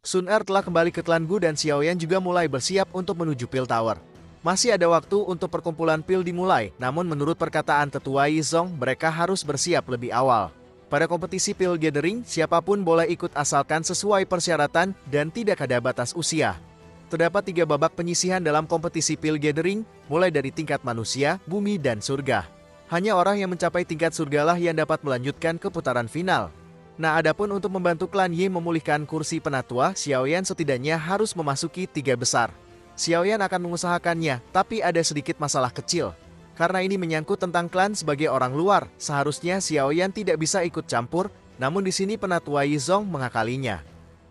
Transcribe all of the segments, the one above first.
Sun Er telah kembali ke klan Gu dan Xiaoyan juga mulai bersiap untuk menuju Pil Tower. Masih ada waktu untuk perkumpulan pil dimulai, namun menurut perkataan tetua Yizong, mereka harus bersiap lebih awal. Pada kompetisi pil gathering, siapapun boleh ikut asalkan sesuai persyaratan dan tidak ada batas usia. Terdapat 3 babak penyisihan dalam kompetisi pil gathering, mulai dari tingkat manusia, bumi, dan surga. Hanya orang yang mencapai tingkat surgalah yang dapat melanjutkan ke putaran final. Nah, adapun untuk membantu klan Ye memulihkan kursi penatua, Xiaoyan setidaknya harus memasuki 3 besar. Xiaoyan akan mengusahakannya, tapi ada sedikit masalah kecil. Karena ini menyangkut tentang klan sebagai orang luar, seharusnya Xiaoyan tidak bisa ikut campur, namun di sini penatua Yizong mengakalinya.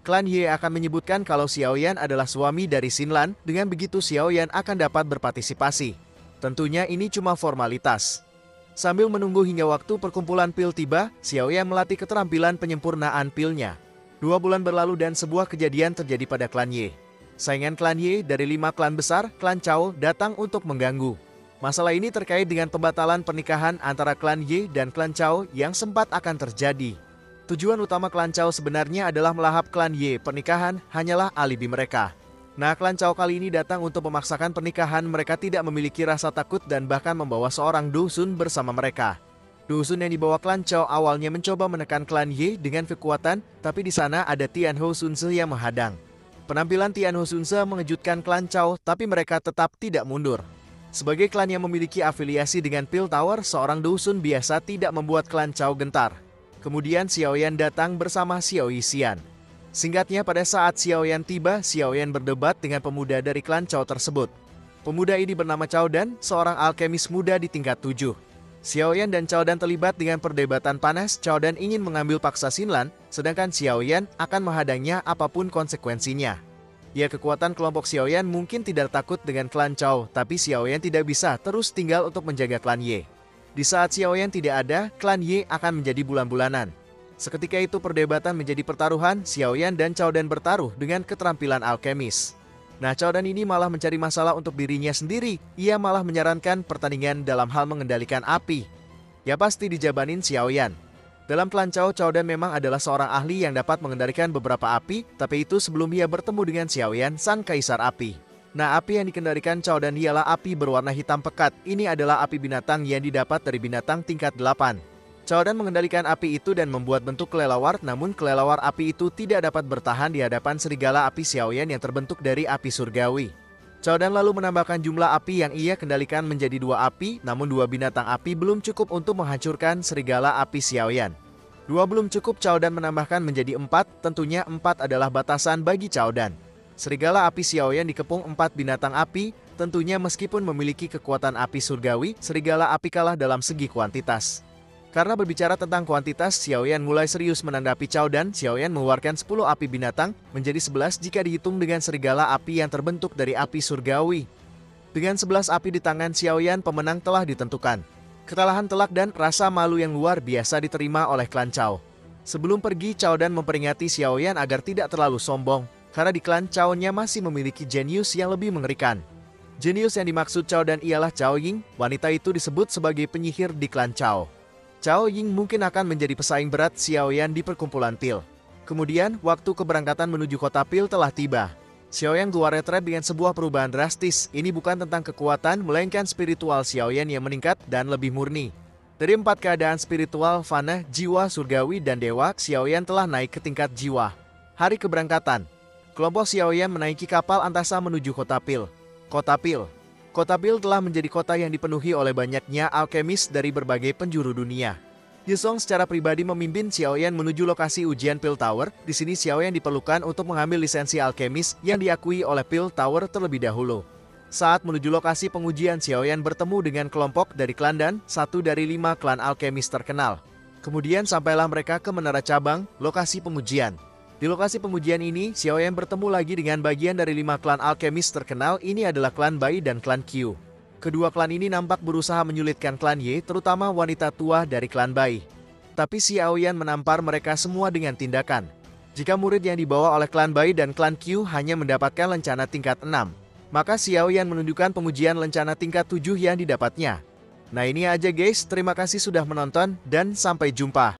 Klan Ye akan menyebutkan kalau Xiaoyan adalah suami dari Xinlan, dengan begitu Xiaoyan akan dapat berpartisipasi. Tentunya ini cuma formalitas. Sambil menunggu hingga waktu perkumpulan pil tiba, Xiaoyan melatih keterampilan penyempurnaan pilnya. 2 bulan berlalu dan sebuah kejadian terjadi pada klan Ye. Saingan klan Ye dari 5 klan besar, klan Chao, datang untuk mengganggu. Masalah ini terkait dengan pembatalan pernikahan antara klan Ye dan klan Chao yang sempat akan terjadi. Tujuan utama klan Chao sebenarnya adalah melahap klan Ye, pernikahan hanyalah alibi mereka. Nah, klan Chao kali ini datang untuk memaksakan pernikahan, mereka tidak memiliki rasa takut dan bahkan membawa seorang dusun bersama mereka. Dusun yang dibawa klan Chao awalnya mencoba menekan klan Ye dengan kekuatan, tapi di sana ada Tianhou Sunse yang menghadang. Penampilan Tianhou Sunse mengejutkan klan Chao, tapi mereka tetap tidak mundur. Sebagai klan yang memiliki afiliasi dengan Pil Tower, seorang dusun biasa tidak membuat klan Chao gentar. Kemudian Xiaoyan datang bersama Xiao Yixian. Singkatnya, pada saat Xiaoyan tiba, Xiaoyan berdebat dengan pemuda dari klan Chao tersebut. Pemuda ini bernama Chao Dan, seorang alkemis muda di tingkat 7. Xiaoyan dan Chao Dan terlibat dengan perdebatan panas. Chao Dan ingin mengambil paksa Xinlan, sedangkan Xiaoyan akan menghadangnya apapun konsekuensinya. Ya, kekuatan kelompok Xiaoyan mungkin tidak takut dengan klan Chao, tapi Xiaoyan tidak bisa terus tinggal untuk menjaga klan Ye. Di saat Xiaoyan tidak ada, klan Ye akan menjadi bulan-bulanan. Seketika itu perdebatan menjadi pertaruhan, Xiaoyan dan Chao Dan bertaruh dengan keterampilan alkemis. Nah, Chao Dan ini malah mencari masalah untuk dirinya sendiri, ia malah menyarankan pertandingan dalam hal mengendalikan api. Ya pasti dijabanin Xiaoyan. Dalam klan Chao, Chao Dan memang adalah seorang ahli yang dapat mengendalikan beberapa api, tapi itu sebelum ia bertemu dengan Xiaoyan, sang kaisar api. Nah, api yang dikendalikan Chao Dan ialah api berwarna hitam pekat. Ini adalah api binatang yang didapat dari binatang tingkat 8. Chao Dan mengendalikan api itu dan membuat bentuk kelelawar, namun kelelawar api itu tidak dapat bertahan di hadapan serigala api Xiaoyan yang terbentuk dari api surgawi. Chao Dan lalu menambahkan jumlah api yang ia kendalikan menjadi 2 api, namun 2 binatang api belum cukup untuk menghancurkan serigala api Xiaoyan. 2 belum cukup, Chao Dan menambahkan menjadi 4, tentunya 4 adalah batasan bagi Chao Dan. Serigala api Xiaoyan dikepung 4 binatang api, tentunya meskipun memiliki kekuatan api surgawi, serigala api kalah dalam segi kuantitas. Karena berbicara tentang kuantitas, Xiaoyan mulai serius menanggapi Chao Dan. Xiaoyan mengeluarkan 10 api binatang, menjadi 11 jika dihitung dengan serigala api yang terbentuk dari api surgawi. Dengan 11 api di tangan Xiaoyan, pemenang telah ditentukan. Kekalahan telak dan rasa malu yang luar biasa diterima oleh klan Chao. Sebelum pergi, Chao Dan memperingati Xiaoyan agar tidak terlalu sombong, karena di klan Chao-nya masih memiliki jenius yang lebih mengerikan. Jenius yang dimaksud Chao Dan ialah Chao Ying, wanita itu disebut sebagai penyihir di klan Chao. Chao Ying mungkin akan menjadi pesaing berat Xiaoyan di perkumpulan pil. Kemudian, waktu keberangkatan menuju kota pil telah tiba. Xiaoyan keluar retret dengan sebuah perubahan drastis. Ini bukan tentang kekuatan, melainkan spiritual Xiaoyan yang meningkat dan lebih murni. Dari 4 keadaan spiritual, fana, jiwa, surgawi, dan dewa, Xiaoyan telah naik ke tingkat jiwa. Hari keberangkatan. Kelompok Xiaoyan menaiki kapal angkasa menuju kota pil. Kota pil. Kota pil telah menjadi kota yang dipenuhi oleh banyaknya alkemis dari berbagai penjuru dunia. Yizong secara pribadi memimpin Xiaoyan menuju lokasi ujian Pil Tower. Di sini Xiaoyan diperlukan untuk mengambil lisensi alkemis yang diakui oleh Pil Tower terlebih dahulu. Saat menuju lokasi pengujian, Xiaoyan bertemu dengan kelompok dari klan Dan, satu dari 5 klan alkemis terkenal. Kemudian sampailah mereka ke menara cabang, lokasi pengujian. Di lokasi pengujian ini, Xiaoyan bertemu lagi dengan bagian dari 5 klan alkemis terkenal. Ini adalah klan Bai dan klan Qiu. Kedua klan ini nampak berusaha menyulitkan klan Ye, terutama wanita tua dari klan Bai. Tapi Xiaoyan menampar mereka semua dengan tindakan. Jika murid yang dibawa oleh klan Bai dan klan Qiu hanya mendapatkan lencana tingkat 6, maka Xiaoyan menunjukkan pengujian lencana tingkat 7 yang didapatnya. Nah, ini aja guys, terima kasih sudah menonton dan sampai jumpa.